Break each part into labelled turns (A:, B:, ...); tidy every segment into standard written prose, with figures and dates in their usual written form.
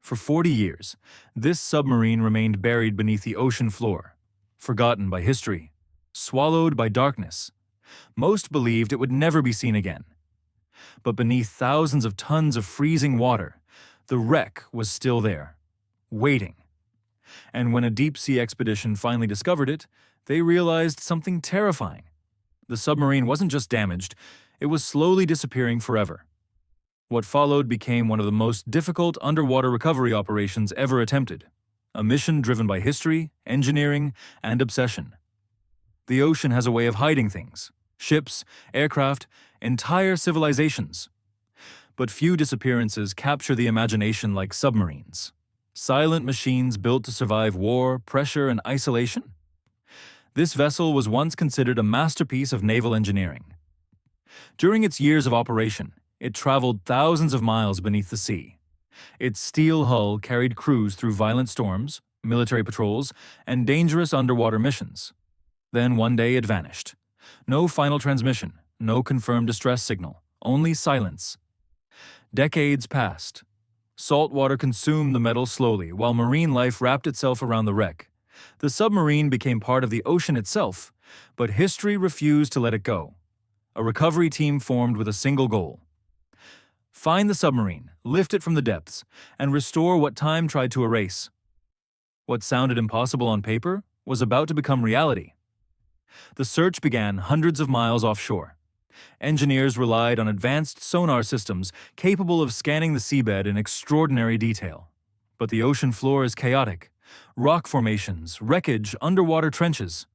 A: For 40 years, this submarine remained buried beneath the ocean floor, forgotten by history, swallowed by darkness. Most believed it would never be seen again. But beneath thousands of tons of freezing water, the wreck was still there, waiting. And when a deep-sea expedition finally discovered it, they realized something terrifying. The submarine wasn't just damaged, it was slowly disappearing forever. What followed became one of the most difficult underwater recovery operations ever attempted, a mission driven by history, engineering, and obsession. The ocean has a way of hiding things: ships, aircraft, entire civilizations. But few disappearances capture the imagination like submarines. Silent machines built to survive war, pressure, and isolation. This vessel was once considered a masterpiece of naval engineering. During its years of operation, it traveled thousands of miles beneath the sea. Its steel hull carried crews through violent storms, military patrols, and dangerous underwater missions. Then one day it vanished. No final transmission, no confirmed distress signal, only silence. Decades passed. Salt water consumed the metal slowly while marine life wrapped itself around the wreck. The submarine became part of the ocean itself, but history refused to let it go. A recovery team formed with a single goal: find the submarine, lift it from the depths, and restore what time tried to erase. What sounded impossible on paper was about to become reality. The search began hundreds of miles offshore. Engineers relied on advanced sonar systems capable of scanning the seabed in extraordinary detail. But the ocean floor is chaotic. Rock formations, wreckage, underwater trenches.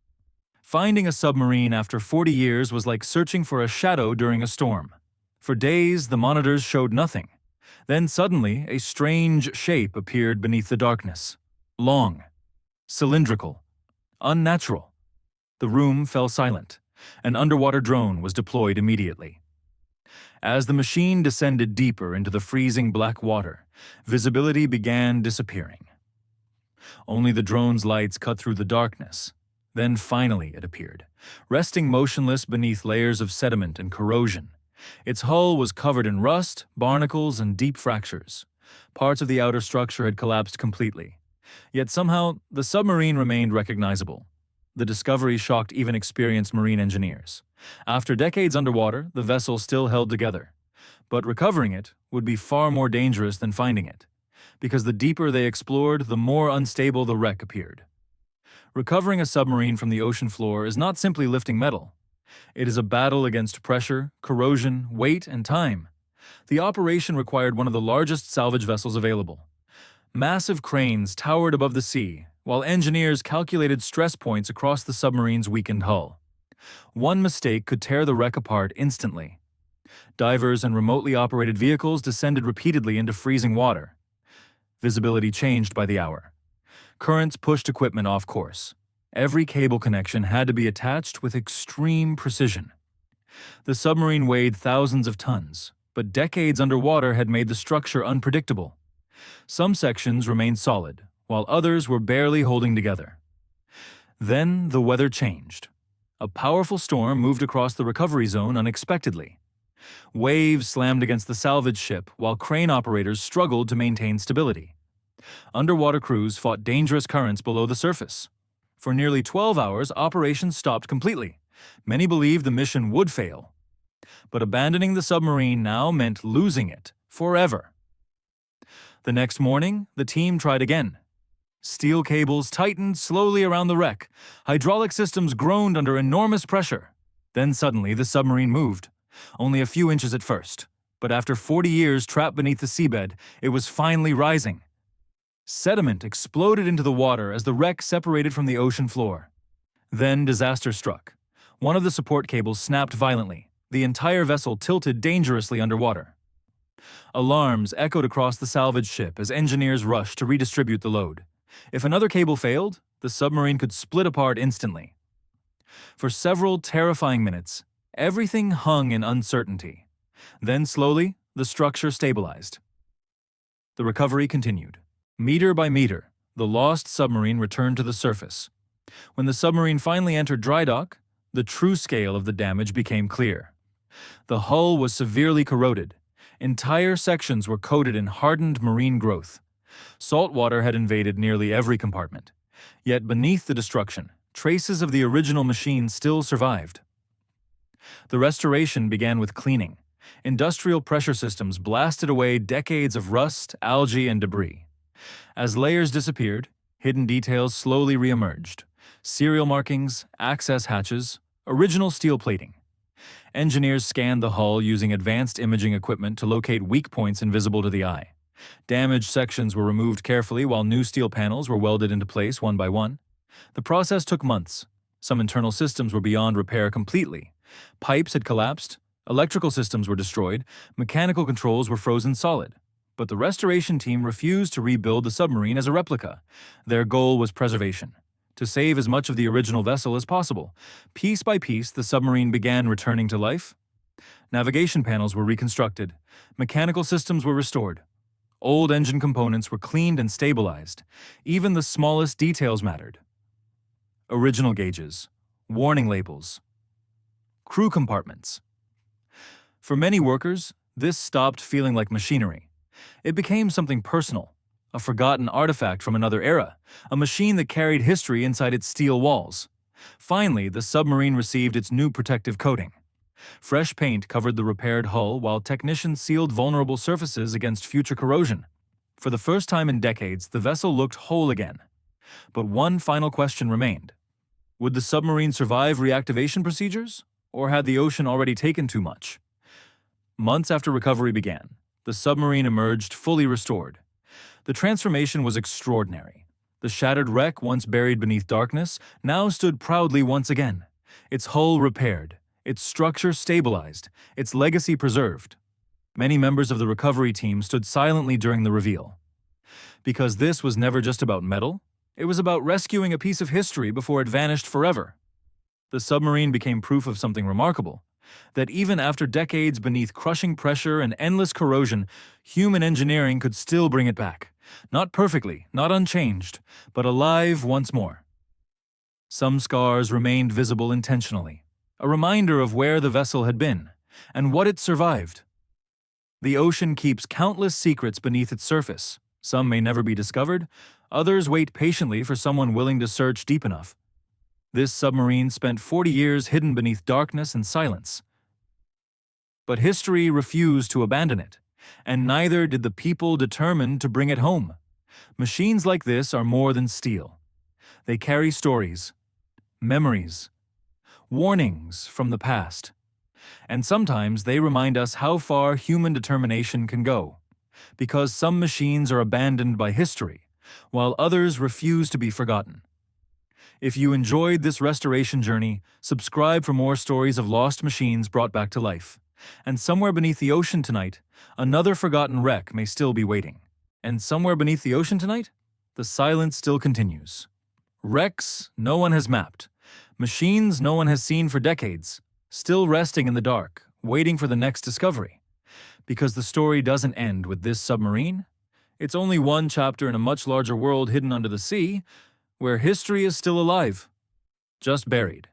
A: Finding a submarine after 40 years was like searching for a shadow during a storm. For days, the monitors showed nothing. Then suddenly, a strange shape appeared beneath the darkness. Long, cylindrical, unnatural. The room fell silent. An underwater drone was deployed immediately. As the machine descended deeper into the freezing black water, visibility began disappearing. Only the drone's lights cut through the darkness. Then finally it appeared, resting motionless beneath layers of sediment and corrosion. Its hull was covered in rust, barnacles, and deep fractures. Parts of the outer structure had collapsed completely. Yet somehow, the submarine remained recognizable. The discovery shocked even experienced marine engineers. After decades underwater, the vessel still held together. But recovering it would be far more dangerous than finding it, because the deeper they explored, the more unstable the wreck appeared. Recovering a submarine from the ocean floor is not simply lifting metal. It is a battle against pressure, corrosion, weight, and time. The operation required one of the largest salvage vessels available. Massive cranes towered above the sea, while engineers calculated stress points across the submarine's weakened hull. One mistake could tear the wreck apart instantly. Divers and remotely operated vehicles descended repeatedly into freezing water. Visibility changed by the hour. Currents pushed equipment off course. Every cable connection had to be attached with extreme precision. The submarine weighed thousands of tons, but decades underwater had made the structure unpredictable. Some sections remained solid, while others were barely holding together. Then the weather changed. A powerful storm moved across the recovery zone unexpectedly. Waves slammed against the salvage ship while crane operators struggled to maintain stability. Underwater crews fought dangerous currents below the surface. For nearly 12 hours, operations stopped completely. Many believed the mission would fail. But abandoning the submarine now meant losing it forever. The next morning, the team tried again. Steel cables tightened slowly around the wreck. Hydraulic systems groaned under enormous pressure. Then suddenly the submarine moved. Only a few inches at first, but after 40 years trapped beneath the seabed, it was finally rising. Sediment exploded into the water as the wreck separated from the ocean floor. Then disaster struck. One of the support cables snapped violently. The entire vessel tilted dangerously underwater. Alarms echoed across the salvage ship as engineers rushed to redistribute the load. If another cable failed, the submarine could split apart instantly. For several terrifying minutes, everything hung in uncertainty. Then slowly, the structure stabilized. The recovery continued. Meter by meter, the lost submarine returned to the surface. When the submarine finally entered dry dock, the true scale of the damage became clear. The hull was severely corroded. Entire sections were coated in hardened marine growth. Salt water had invaded nearly every compartment. Yet beneath the destruction, traces of the original machine still survived. The restoration began with cleaning. Industrial pressure systems blasted away decades of rust, algae, and debris. As layers disappeared, hidden details slowly reemerged. Serial markings, access hatches, original steel plating. Engineers scanned the hull using advanced imaging equipment to locate weak points invisible to the eye. Damaged sections were removed carefully while new steel panels were welded into place one by one. The process took months. Some internal systems were beyond repair completely. Pipes had collapsed, electrical systems were destroyed, mechanical controls were frozen solid. But the restoration team refused to rebuild the submarine as a replica. Their goal was preservation, to save as much of the original vessel as possible. Piece by piece, the submarine began returning to life. Navigation panels were reconstructed. Mechanical systems were restored. Old engine components were cleaned and stabilized. Even the smallest details mattered. Original gauges, warning labels, crew compartments. For many workers, this stopped feeling like machinery. It became something personal, a forgotten artifact from another era, a machine that carried history inside its steel walls. Finally, the submarine received its new protective coating. Fresh paint covered the repaired hull while technicians sealed vulnerable surfaces against future corrosion. For the first time in decades, the vessel looked whole again. But one final question remained. Would the submarine survive reactivation procedures, or had the ocean already taken too much? Months after recovery began, the submarine emerged fully restored. The transformation was extraordinary. The shattered wreck, once buried beneath darkness, now stood proudly once again. Its hull repaired, its structure stabilized, its legacy preserved. Many members of the recovery team stood silently during the reveal. Because this was never just about metal, it was about rescuing a piece of history before it vanished forever. The submarine became proof of something remarkable, that even after decades beneath crushing pressure and endless corrosion, human engineering could still bring it back. Not perfectly, not unchanged, but alive once more. Some scars remained visible intentionally, a reminder of where the vessel had been, and what it survived. The ocean keeps countless secrets beneath its surface. Some may never be discovered, others wait patiently for someone willing to search deep enough. This submarine spent 40 years hidden beneath darkness and silence. But history refused to abandon it, and neither did the people determined to bring it home. Machines like this are more than steel. They carry stories, memories, warnings from the past. And sometimes they remind us how far human determination can go. Because some machines are abandoned by history, while others refuse to be forgotten. If you enjoyed this restoration journey, subscribe for more stories of lost machines brought back to life. And somewhere beneath the ocean tonight, another forgotten wreck may still be waiting. And somewhere beneath the ocean tonight, the silence still continues. Wrecks no one has mapped. Machines no one has seen for decades, still resting in the dark, waiting for the next discovery. Because the story doesn't end with this submarine. It's only one chapter in a much larger world hidden under the sea, where history is still alive, just buried.